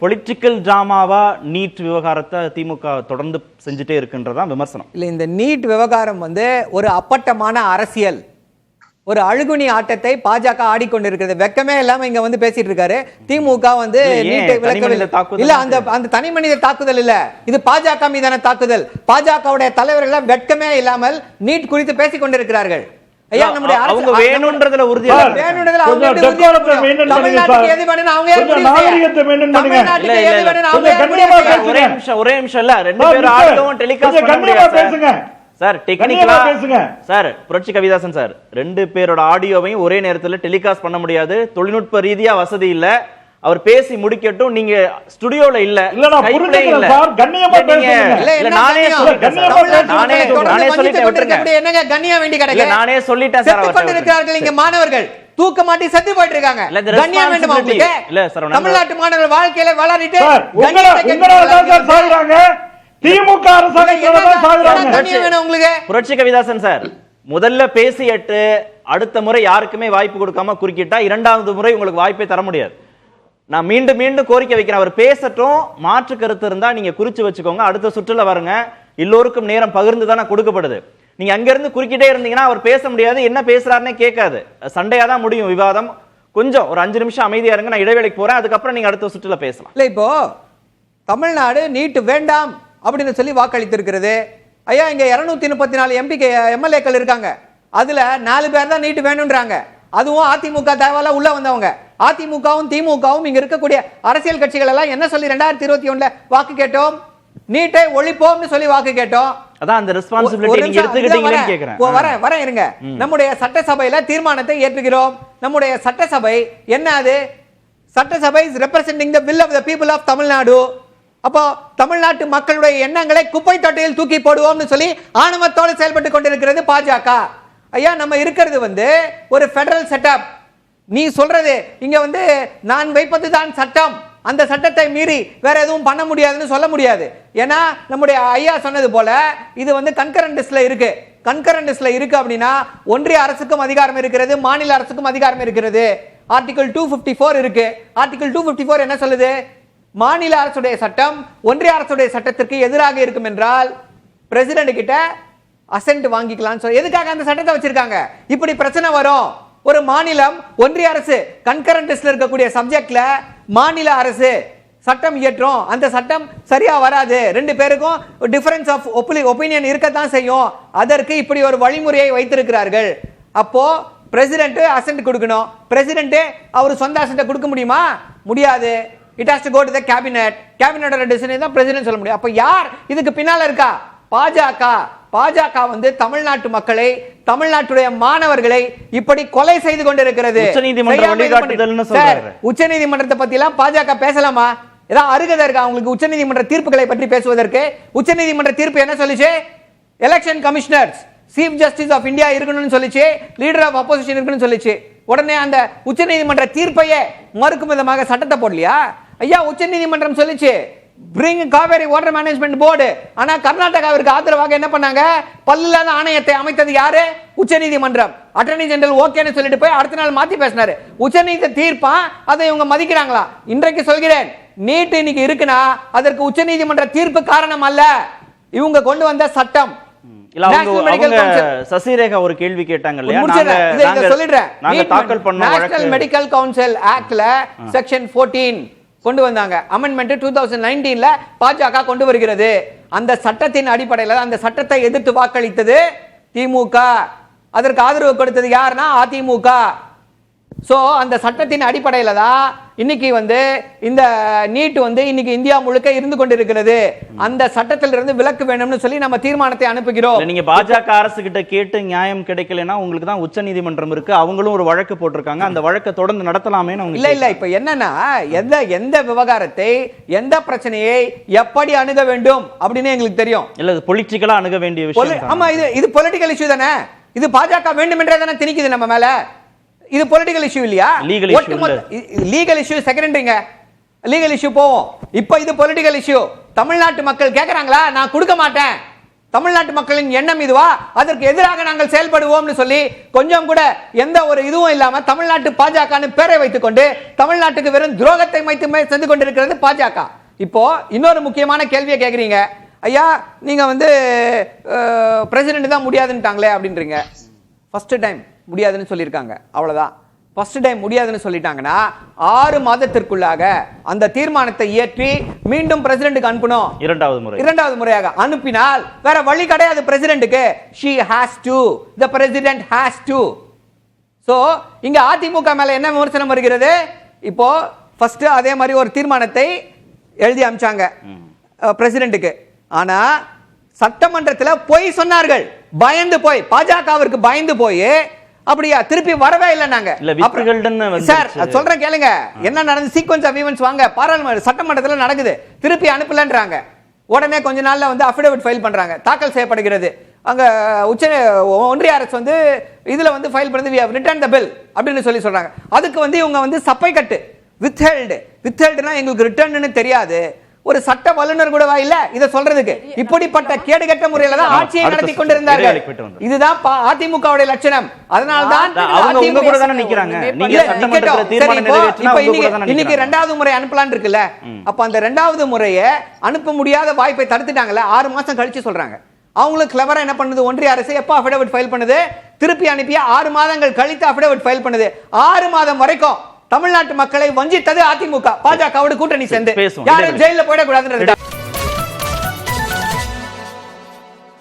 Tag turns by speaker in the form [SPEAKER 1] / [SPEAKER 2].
[SPEAKER 1] Political டிராமாவா NEET விவகாரத்தை திமுக தொடர்ந்து செஞ்சுட்டே இருக்குன்றதான் விமர்சனம்.
[SPEAKER 2] இல்ல, இந்த நீட் விவகாரம் ஒரு அப்பட்டமான அரசியல், ஒரு அழுகுனி ஆட்டத்தை பாஜக ஆடிக்கொண்டிருக்கிறது. வெக்கமே இல்லாம இங்க பேசிட்டு இருக்காரு. திமுக நீட்டை விலக்கவில்லை. இல்ல, அந்த தனி மனித தாக்குதல் இல்ல, இது பாஜக மீதான தாக்குதல். பாஜகவுடைய தலைவர்கள் வெட்கமே இல்லாமல் நீட் குறித்து பேசிக் கொண்டிருக்கிறார்கள். ஐயா, நம்முடைய
[SPEAKER 1] அவங்க வேணும்ன்றதுல உறுதியா
[SPEAKER 2] வேணும்ன்றதுல அவங்க தமிழ்நாட்டுக்கு எது வேணும் அவங்க
[SPEAKER 1] ஒரே நிமிஷம் இல்ல, ரெண்டு பேரும் ஆடியோவும் டெலிகாஸ்ட் பண்ண முடியாது சார். டெக்னிக்கலா சார், புரட்சி கவிதாசன் சார், ரெண்டு பேரோட ஆடியோவையும் ஒரே நேரத்துல டெலிகாஸ்ட் பண்ண முடியாது. தொழில்நுட்ப ரீதியா வசதி இல்ல. அவர் பேசி முடிக்கட்டும். நீங்க ஸ்டுடியோல இல்ல, கைப்ளே இல்ல.
[SPEAKER 2] கண்ணியமா பேசுங்க. நானே சொல்லிட்டேன். என்னங்க கண்ணியம் வேண்டி கிடக்கு?
[SPEAKER 1] நானே சொல்லிட்டேன் சார்.
[SPEAKER 2] அவர் இருக்கிறார்கள் இங்க மாணவர்கள் தூக்க மாட்டி செத்து போயிட்டு இருக்காங்க. கண்ணியம் வேண்டுமா உங்களுக்கு? இல்ல சார், தமிழ்நாட்டு மாணவர்கள் வாழ்க்கையில விளையாடிட்டு
[SPEAKER 3] திமுக
[SPEAKER 1] புரட்சி கவிதாசன் சார் முதல்ல பேசிட்டு அடுத்த முறை யாருக்குமே வாய்ப்பு கொடுக்காம குறுக்கிட்டா இரண்டாவது முறை உங்களுக்கு வாய்ப்பே தர முடியாது. நான் மீண்டும் மீண்டும் கோரிக்கை வைக்கிறேன். அவர் பேசட்டும். மாற்று கருத்து இருந்தா நீங்க குறிச்சு வச்சுக்கோங்க. அடுத்த சுற்றுல வருங்க. எல்லோருக்கும் நேரம் பகிர்ந்து தானே கொடுக்கப்படுது. நீங்க அங்க இருந்து குறுக்கிட்டே இருந்தீங்கன்னா அவர் பேச முடியாது. என்ன பேசுறாருன்னே கேட்காது. சண்டையா தான் முடியும் விவாதம். கொஞ்சம் ஒரு 5 நிமிஷம் அமைதியா இருங்க. நான் இடைவேளைக்கு போறேன். அதுக்கப்புறம் நீங்க அடுத்த சுற்றுல பேசலாம்.
[SPEAKER 2] இல்ல, இப்போ தமிழ்நாடு நீட் வேண்டாம் அப்படின்னு சொல்லி வாக்களித்திருக்கிறது. ஐயா, இங்க 234 எம்எல்ஏக்கள் இருக்காங்க. அதுல 4 பேர் தான் நீட் வேணும்ன்றாங்க. அதுவும் அதிமுக தேவால உள்ள வந்தவங்க. அதிமுகவும் திமுகவும் இங்க இருக்கக்கூடிய அரசியல் கட்சிகள் எல்லாம் என்ன சொல்லி 2021 வாக்கு கேட்டோம்? நீட்டை ஒழிப்போம்னு சொல்லி வாக்கு கேட்டோம்.
[SPEAKER 1] அதான் அந்த ரெஸ்பான்சிபிலிட்டி நீங்க எடுத்துக்கிட்டீங்கன்னு கேக்குறேன்.
[SPEAKER 2] வரேன் இருங்க. நம்முடைய சட்டசபையில தீர்மானத்தை ஏற்றுகிறோம். நம்முடைய சட்டசபை என்னது? சட்டசபை is representing the will of the people of Tamil Nadu. அப்போ தமிழ்நாட்டு மக்களுடைய எண்ணங்களை குப்பை தொட்டியில் தூக்கி போடுவோம்னு சொல்லி ஆணவத்தோடு செயல்பட்டு கொண்டிருக்கிறது பாஜக. ஐயா, நம்ம இருக்கிறது ஒரு ஃபெடரல் செட்டப். நீ சொல்றது இங்க நான் வைப்பது தான் சட்டம். அந்த சட்டத்தை மீறி வேற எதுவும் பண்ண முடியாதுன்னு சொல்ல முடியாது. ஏன்னா நம்முடைய ஐயா சொன்னது போல இது கன்கரண்ட் லிஸ்ட்ல இருக்கு. கன்கரண்ட் லிஸ்ட்ல இருக்கு அப்படின்னா ஒன்றிய அரசுக்கும் அதிகாரம் இருக்கிறது, மாநில அரசுக்கும் அதிகாரம் இருக்கிறது. ஆர்டிகல் 254 இருக்கு. ஆர்டிகல் 254 என்ன சொல்லுது? மாநில அரசுடைய சட்டம் ஒன்றிய அரசுடைய சட்டத்திற்கு எதிராக இருக்கும் என்றால் பிரசிடென்ட் கிட்ட அசென்ட் வாங்கிக்கலாம். எதுக்காக அந்த சட்டத்தை வச்சிருக்காங்க? இப்படி பிரச்சனை வரும். ஒரு மாநிலம் ஒன்றிய அரசு கன்கரண்ட் லிஸ்ட்ல இருக்கக்கூடிய சப்ஜெக்ட்ல மாநில அரசு சட்டம் இயற்றும். அந்த சட்டம் சரியா வராது. ரெண்டு பேருக்கும் டிஃபரன்ஸ் ஆஃப் ஒபினியன் இருக்கத்தான் செய்யும். அதற்கு இப்படி ஒரு வழிமுறையை வைத்திருக்கிறார்கள். அப்போ பிரசிடென்ட் அசென்ட் கொடுக்கணும். பிரசிடென்ட் அவர் சொந்த அசென்ட் கொடுக்க முடியுமா? முடியாது. It has to go to the cabinet. கேபினட்டோட டிசிஷன் தான் பிரசிடென்ட் சொல்ல முடியும். அப்ப யார் இதுக்கு பின்னால இருக்கா? பாஜக. பாஜக தமிழ்நாட்டு மக்களை, தமிழ்நாட்டுடைய மாணவர்களை இப்படி கொலை செய்து கொண்டிருக்கிறது. உச்சநீதிமன்றத்தை பத்தி எல்லாம் பாஜக பேசலாமா? ஏதாவது அருகதை இருக்கா உங்களுக்கு உச்சநீதிமன்ற தீர்ப்புகளை பற்றி பேசுவதற்கு? உச்சநீதிமன்ற தீர்ப்பு என்ன சொல்லிச்சு? Election commissioners, chief justice of India இருக்கணும்னு சொல்லிச்சு, லீடர் ஆஃப் அப்போசிஷன் இருக்கணும்னு சொல்லிச்சு. உடனே அந்த உச்சநீதிமன்ற தீர்ப்பையே மறுக்கும் விதமாக சட்டத்தை போடலையா? ஐயா, உச்சநீதிமன்றம் சொல்லிச்சு bring Kaveri water management board. ஆனா கர்நாடகாவிற்கு ஆதரவாக என்ன பண்ணாங்க? பல்லில்லாத ஆணையத்தை அமைத்தது யாரு? உச்சநீதிமன்றம். அட்டர்னி ஜெனரல் ஓகேன்னு சொல்லிட்டு போய் அடுத்த நாள் மாத்தி பேசினாரு. உச்சநீதி தீர்ப்பா அதை இவங்க மதிக்கிறாங்களா? இன்றைக்கு சொல்கிறேன், நீட் இன்னைக்கு இருக்குன்னா அதற்கு உச்சநீதிமன்ற தீர்ப்பு காரணம் அல்ல, இவங்க கொண்டு வந்த சட்டம்.
[SPEAKER 1] சசிரேகா ஒரு கேள்வி கேட்டாங்க இல்லையா?
[SPEAKER 2] நேஷனல் மெடிக்கல் கவுன்சில் ஆக்ட்ல செக்ஷன் 14 கொண்டு வந்தாங்க. அமெண்ட்மென்ட் 2019ல பாஜக கொண்டு வருகிறது. அந்த சட்டத்தின் அடிப்படையில் அந்த சட்டத்தை எதிர்த்து வாக்களித்தது திமுக. அதற்கு ஆதரவு கொடுத்தது யாருன்னா அதிமுக. சோ அந்த சட்டத்தின் அடிப்படையில தான் இன்னைக்கு இந்த நீட் இன்னைக்கு இந்தியா முழுக்க இருந்து கொண்டிருக்கிறது. அந்த சட்டத்திலிருந்து விலக்கு வேணும்னு சொல்லி நம்ம தீர்மானத்தை அனுப்புகிறோம்.
[SPEAKER 1] நீங்க பாஜக அரசு கிட்ட கேட்டு நியாயம் கிடைக்கலனா உங்களுக்கு தான் உச்சநீதிமன்றம் இருக்கு. அவங்களும் ஒரு வழக்கு போட்டிருக்காங்க. அந்த வழக்கை தொடர்ந்து நடத்தலாமே. இல்ல
[SPEAKER 2] இப்ப என்னன்னா எந்த விவகாரத்தை எந்த பிரச்சனையை எப்படி அணுக வேண்டும் அப்படின்னு எங்களுக்கு தெரியும்.
[SPEAKER 1] இல்ல பொலிட்டிக்கலா அணுக வேண்டிய விஷயம்.
[SPEAKER 2] ஆமா, இது பொலிட்டிக்கல் இஷ்யூ தானே. இது பாஜக வேண்டுமென்றே தானே திணிக்குது நம்ம மேல. இது பொலிட்டிக்கல் இஷ்யூ இல்லையா? லீகல் இஷ்யூ செகண்டரிங்க. லீகல் இஷ்யூ போவோம். இப்போ இது பொலிட்டிக்கல் இஷ்யூ. தமிழ்நாட்டு மக்கள் கேக்குறாங்களா? நான் கொடுக்க மாட்டேன். தமிழ்நாட்டு மக்களின் எண்ணம் இதுவா, அதற்கு எதிராக நாங்கள் செயல்படுவோம்னு சொல்லி கொஞ்சம் கூட எந்த ஒரு இதுவும் இல்லாம தமிழ்நாட்டு பாஜக பேரை வைத்துக் கொண்டு தமிழ்நாட்டுக்கு வெறும் துரோகத்தை மட்டுமே செஞ்சு கொண்டிருக்கிறது பாஜக. இப்போ இன்னொரு முக்கியமான கேள்வியை கேக்குறீங்க, ஐயா நீங்க வந்து பிரசிடென்ட் தான் முடியாதுன்னுட்டாங்களே அப்படின்றீங்க. ஃபர்ஸ்ட் டைம் முடியாதுன்னு சொல்லியிருக்காங்க, அவ்வளவுதான். ஃபர்ஸ்ட் டைம் முடியாதுன்னு சொல்லிட்டாங்கன்னா 6 மாதத்திற்குள்ளாக அந்த தீர்மானத்தை இயற்றி மீண்டும் பிரசிடென்ட்க்கு அனுப்பணும். இரண்டாவது முறையாக அனுப்பினால் வேற வழி கிடையாது பிரசிடென்ட்க்கு. she has to, the president has to. So இங்க அதிமுக மேல என்ன விமர்சனம் வருகிறது? இப்போ ஃபர்ஸ்ட் அதே மாதிரி ஒரு தீர்மானத்தை எழுதி அனுப்பிச்சாங்க பிரசிடென்ட்க்கு. ஆனா சட்டமன்றத்தில் பொய் சொன்னார்கள், பயந்து போய், பாஜகவிற்கு பயந்து போய் அப்படியா திருப்பி வரவே இல்லை. நாங்க சார் சொல்றேன் கேளுங்க, என்ன நடந்து சீக்வென்ஸ் ஆஃப் ஈவென்ட்ஸ் வாங்க. பாராளுமன்ற சட்டமன்றத்தில் நடக்குது, திருப்பி அனுப்பலன்றாங்க. உடனே கொஞ்ச நாள்ல வந்து அஃபிடவிட் ஃபைல் பண்றாங்க, தாக்கல் செய்யப்படுகிறது. அங்க ஒன்றிய அரசு வந்து இதுல வந்து ஃபைல் பண்ணது we have returned the bill அப்படின்னு சொல்லி சொல்றாங்க. அதுக்கு வந்து இவங்க வந்து சப்பை கட்டு வித்ஹெல்டுனா எங்களுக்கு ரிட்டர்ன்னு தெரியாது. ஒரு சட்ட வல்லுநர் கூடவா இல்ல இத சொல்றதுக்கு? இப்படிப்பட்ட கேடுகட்ட முறையில தான் ஆட்சியை நடத்தி கொண்டிருந்தார்கள். இதுதான் அதிமுகவுடைய லட்சணம். அதனால தான்
[SPEAKER 1] அவங்க உங்க கூட தான நிக்கறாங்க. நீங்க சட்டமன்றத்துல தீர்மானம் நிறைவேற்றினா உங்க கூட தான நிக்கறாங்க. இன்னைக்கு இரண்டாவது முறை அனுப்பலாம்னு இருக்குல்ல, அப்ப அந்த இரண்டாவது முறையை அனுப்ப முடியாத வாய்ப்பை தடுத்துட்டாங்கல. 6 மாசம் கழிச்சு சொல்றாங்க. அவங்களுக்கு கிளவரா என்ன பண்ணுது ஒன்றிய அரசு? எப்ப அஃபிடவிட் ஃபைல் பண்ணுது? திருப்பி அனுப்பிய 6 மாதங்கள் கழித்து அஃபிடவிட் ஃபைல் பண்ணுது. 6 மாதம் வரைக்கும் தமிழ்நாட்டு மக்களை வஞ்சித்தது அதிமுக. பாஜகவோட கூட்டணி சேர்ந்து யாரும் ஜெயில போயிடக்கூடாதுன்றது.